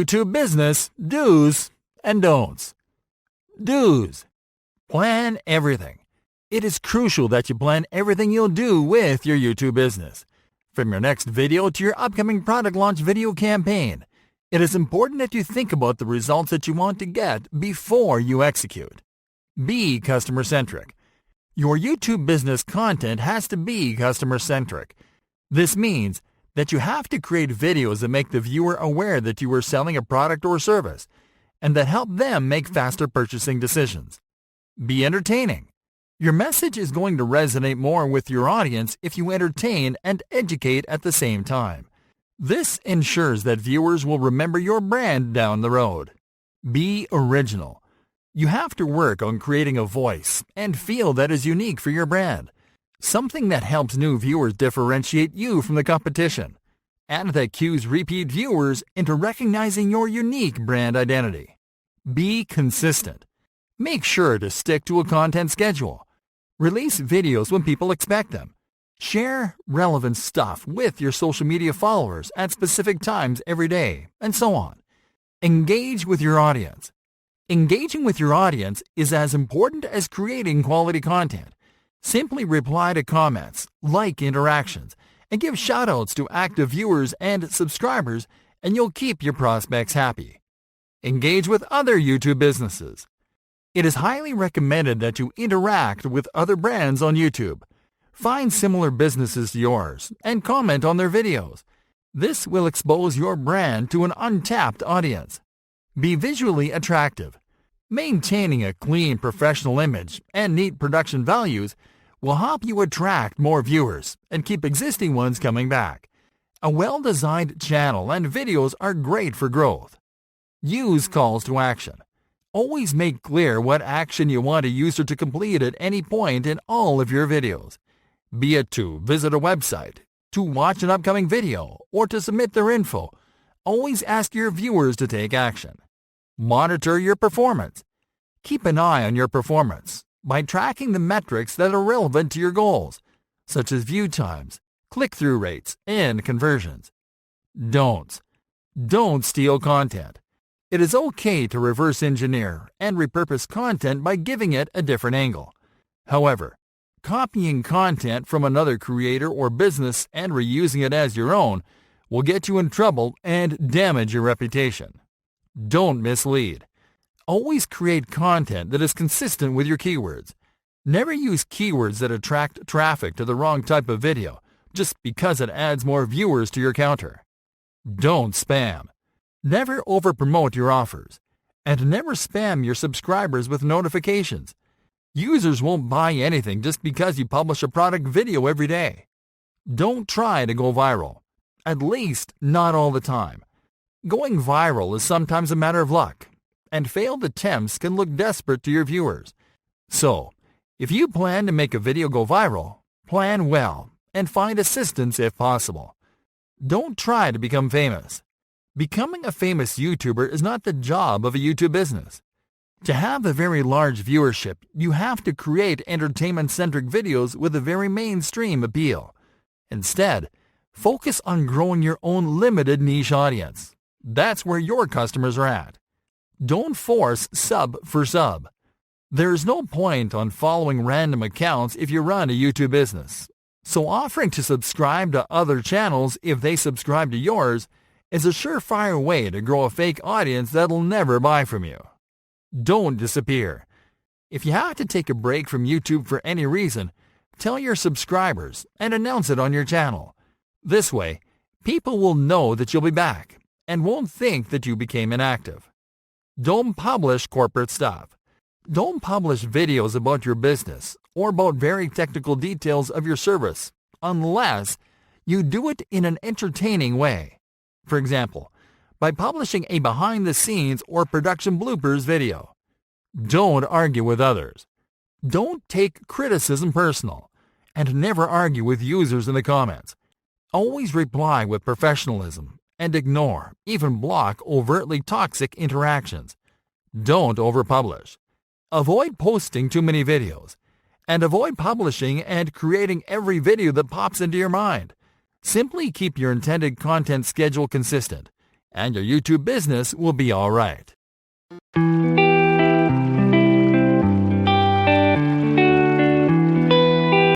YouTube business do's and don'ts. Do's. Plan everything. It is crucial that you plan everything you'll do with your YouTube business. From your next video to your upcoming product launch video campaign, it is important that you think about the results that you want to get before you execute. Be customer-centric. Your YouTube business content has to be customer-centric. This means that you have to create videos that make the viewer aware that you are selling a product or service, and that help them make faster purchasing decisions. Be entertaining. Your message is going to resonate more with your audience if you entertain and educate at the same time. This ensures that viewers will remember your brand down the road. Be original. You have to work on creating a voice and feel that is unique for your brand, something that helps new viewers differentiate you from the competition, and that cues repeat viewers into recognizing your unique brand identity. Be consistent. Make sure to stick to a content schedule. Release videos when people expect them. Share relevant stuff with your social media followers at specific times every day, and so on. Engage with your audience. Engaging with your audience is as important as creating quality content. Simply reply to comments, like interactions, and give shoutouts to active viewers and subscribers, and you'll keep your prospects happy. Engage with other YouTube businesses. It is highly recommended that you interact with other brands on YouTube. Find similar businesses to yours and comment on their videos. This will expose your brand to an untapped audience. Be visually attractive. Maintaining a clean professional image and neat production values will help you attract more viewers and keep existing ones coming back. A well-designed channel and videos are great for growth. Use calls to action. Always make clear what action you want a user to complete at any point in all of your videos, be it to visit a website, to watch an upcoming video, or to submit their info. Always ask your viewers to take action. Monitor your performance. Keep an eye on your performance by tracking the metrics that are relevant to your goals, such as view times, click-through rates, and conversions. Don'ts. Don't steal content. It is okay to reverse engineer and repurpose content by giving it a different angle. However, copying content from another creator or business and reusing it as your own will get you in trouble and damage your reputation. Don't mislead. Always create content that is consistent with your keywords. Never use keywords that attract traffic to the wrong type of video just because it adds more viewers to your counter. Don't spam. Never overpromote your offers, and never spam your subscribers with notifications. Users won't buy anything just because you publish a product video every day. Don't try to go viral, at least not all the time. Going viral is sometimes a matter of luck, and failed attempts can look desperate to your viewers. So, if you plan to make a video go viral, plan well and find assistance if possible. Don't try to become famous. Becoming a famous YouTuber is not the job of a YouTube business. To have a very large viewership, you have to create entertainment-centric videos with a very mainstream appeal. Instead, focus on growing your own limited niche audience. That's where your customers are at. Don't force sub for sub. There is no point on following random accounts if you run a YouTube business. So offering to subscribe to other channels if they subscribe to yours is a surefire way to grow a fake audience that'll never buy from you. Don't disappear. If you have to take a break from YouTube for any reason, tell your subscribers and announce it on your channel. This way, people will know that you'll be back and won't think that you became inactive. Don't publish corporate stuff. Don't publish videos about your business or about very technical details of your service unless you do it in an entertaining way. For example, by publishing a behind-the-scenes or production bloopers video. Don't argue with others. Don't take criticism personal, and never argue with users in the comments. Always reply with professionalism and ignore, even block overtly toxic interactions. Don't overpublish. Avoid posting too many videos, and avoid publishing and creating every video that pops into your mind. Simply keep your intended content schedule consistent and your YouTube business will be all right.